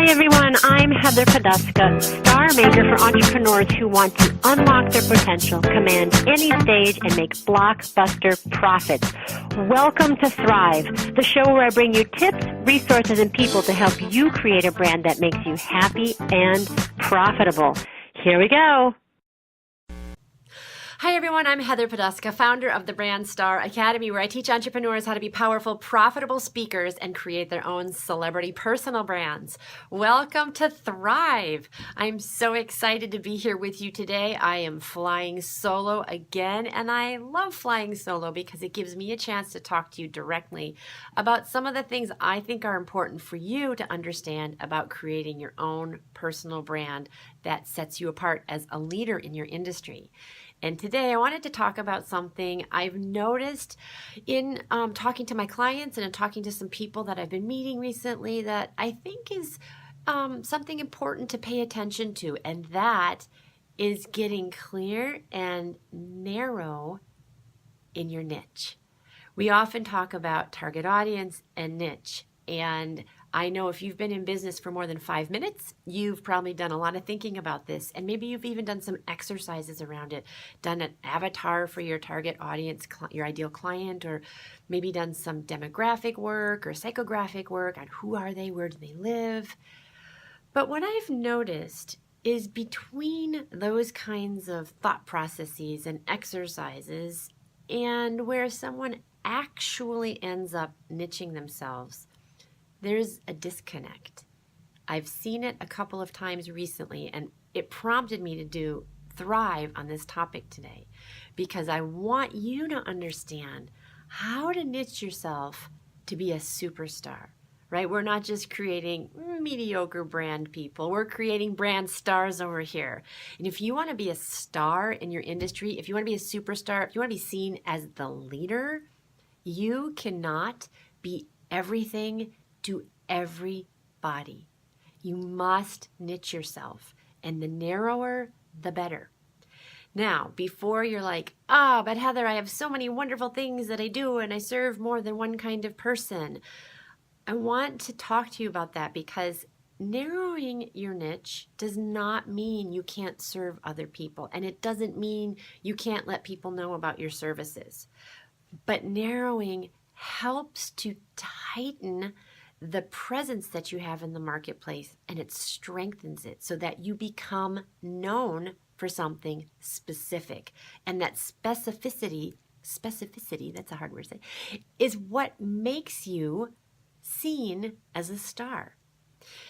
Hi everyone, I'm Heather Poduska, Star Maker for entrepreneurs who want to unlock their potential, command any stage, and make blockbuster profits. Welcome to Thrive, the show where I bring you tips, resources, and people to help you create a brand that makes you happy and profitable. Here we go. Hi everyone, I'm Heather Poduska, founder of the Brand Star Academy, where I teach entrepreneurs how to be powerful, profitable speakers and create their own celebrity personal brands. Welcome to Thrive. I'm so excited to be here with you today. I am flying solo again, and I love flying solo because it gives me a chance to talk to you directly about some of the things I think are important for you to understand about creating your own personal brand that sets you apart as a leader in your industry. And today I wanted to talk about something I've noticed in talking to my clients and in talking to some people that I've been meeting recently that I think is something important to pay attention to, and that is getting clear and narrow in your niche. We often talk about target audience and niche, and I know if you've been in business for more than 5 minutes, you've probably done a lot of thinking about this, and maybe you've even done some exercises around it, done an avatar for your target audience, your ideal client, or maybe done some demographic work or psychographic work on who are they, where do they live. But what I've noticed is between those kinds of thought processes and exercises and where someone actually ends up niching themselves, there's a disconnect. I've seen it a couple of times recently, and it prompted me to do Thrive on this topic today because I want you to understand how to niche yourself to be a superstar, right? We're not just creating mediocre brand people. We're creating brand stars over here. And if you want to be a star in your industry, if you want to be a superstar, if you want to be seen as the leader, you cannot be everything to everybody. You must niche yourself, and the narrower, the better. Now, before you're like, but Heather, I have so many wonderful things that I do, and I serve more than one kind of person. I want to talk to you about that because narrowing your niche does not mean you can't serve other people, and it doesn't mean you can't let people know about your services. But narrowing helps to tighten the presence that you have in the marketplace, and it strengthens it so that you become known for something specific. And that specificity, that's a hard word to say, is what makes you seen as a star.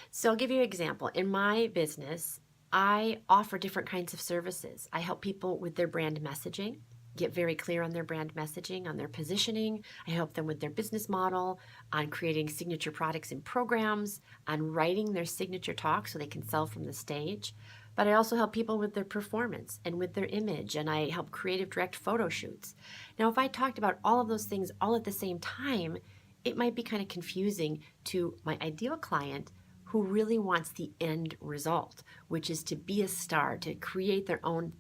So I'll give you an example. In my business, I offer different kinds of services. I help people with their brand messaging, get very clear on their brand messaging, on their positioning. I help them with their business model, on creating signature products and programs, on writing their signature talk so they can sell from the stage. But I also help people with their performance and with their image, and I help creative direct photo shoots. Now, if I talked about all of those things all at the same time, it might be kind of confusing to my ideal client who really wants the end result, which is to be a star, to create their own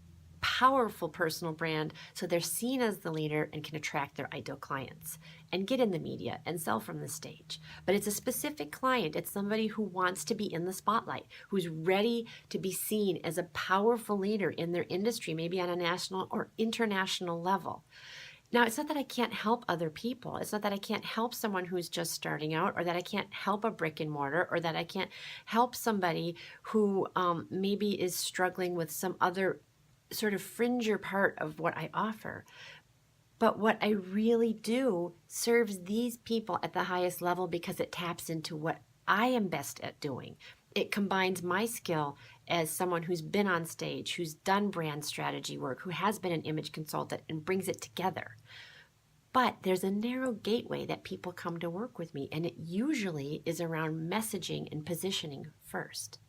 powerful personal brand so they're seen as the leader and can attract their ideal clients and get in the media and sell from the stage. But it's a specific client. It's somebody who wants to be in the spotlight, who's ready to be seen as a powerful leader in their industry, maybe on a national or international level. Now, it's not that I can't help other people. It's not that I can't help someone who's just starting out, or that I can't help a brick and mortar, or that I can't help somebody who maybe is struggling with some other sort of fringer part of what I offer. But what I really do serves these people at the highest level because it taps into what I am best at doing. It combines my skill as someone who's been on stage, who's done brand strategy work, who has been an image consultant, and brings it together. But there's a narrow gateway that people come to work with me, and it usually is around messaging and positioning first.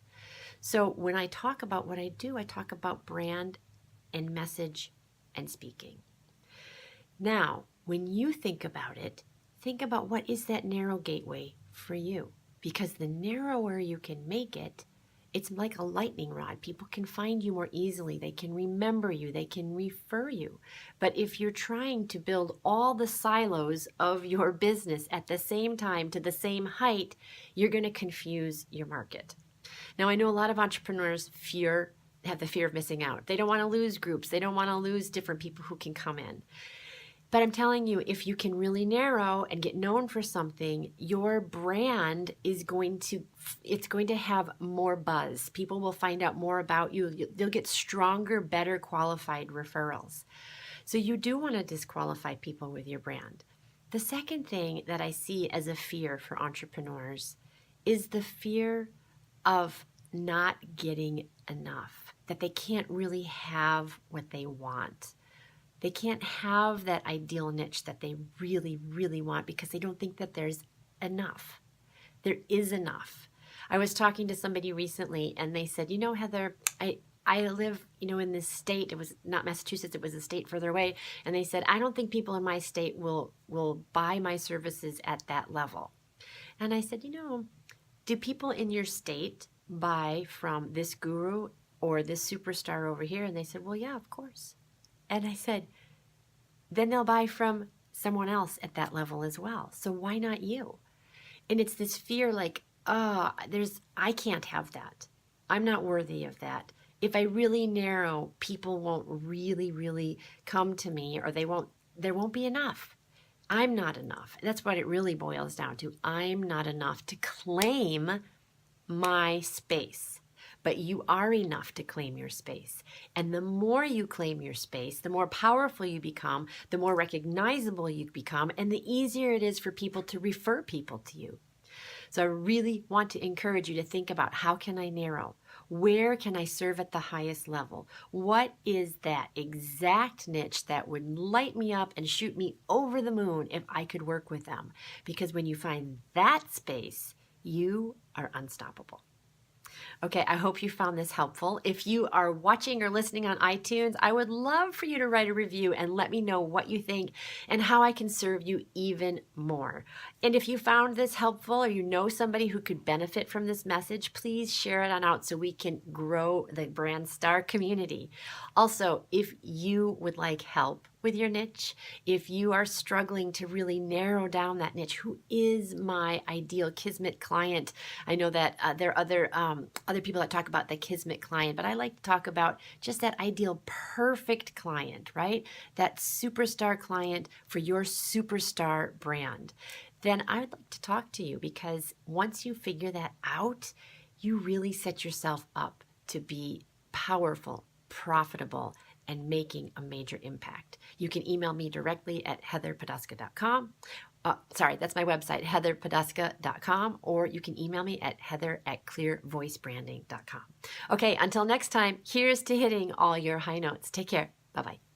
So when I talk about what I do, I talk about brand and message and speaking. Now, when you think about it, think about what is that narrow gateway for you, because the narrower you can make it it's like a lightning rod. People can find you more easily. They can remember you. They can refer you. But if you're trying to build all the silos of your business at the same time to the same height, you're going to confuse your market. Now, I know a lot of entrepreneurs have the fear of missing out. They don't want to lose groups. They don't want to lose different people who can come in. But I'm telling you, if you can really narrow and get known for something, your brand is going to have more buzz. People will find out more about you. They'll get stronger, better qualified referrals. So you do want to disqualify people with your brand. The second thing that I see as a fear for entrepreneurs is the fear of not getting enough, that they can't really have what they want. They can't have that ideal niche that they really, really want because they don't think that there's enough. There is enough. I was talking to somebody recently and they said, Heather, I live, in this state. It was not Massachusetts, it was a state further away. And they said, I don't think people in my state will buy my services at that level. And I said, do people in your state buy from this guru or this superstar over here? And they said, well, yeah, of course. And I said, then they'll buy from someone else at that level as well. So why not you? And it's this fear like, I can't have that. I'm not worthy of that. If I really narrow, people won't really, really come to me, or there won't be enough. I'm not enough. That's what it really boils down to. I'm not enough to claim my space. But you are enough to claim your space. And the more you claim your space, the more powerful you become, the more recognizable you become, and the easier it is for people to refer people to you. So I really want to encourage you to think about, how can I narrow? Where can I serve at the highest level? What is that exact niche that would light me up and shoot me over the moon if I could work with them? Because when you find that space, you are unstoppable. Okay, I hope you found this helpful. If you are watching or listening on iTunes, I would love for you to write a review and let me know what you think and how I can serve you even more. And if you found this helpful, or you know somebody who could benefit from this message, please share it on out so we can grow the Brand Star community. Also, if you would like help with your niche, if you are struggling to really narrow down that niche, who is my ideal Kismet client? I know that there are other people that talk about the Kismet client, but I like to talk about just that ideal perfect client, right? That superstar client for your superstar brand. Then I would like to talk to you, because once you figure that out, you really set yourself up to be powerful, profitable, and making a major impact. You can email me directly at heatherpoduska.com. That's my website, heatherpoduska.com, or you can email me at heather@clearvoicebranding.com. Okay, until next time, here's to hitting all your high notes. Take care. Bye-bye.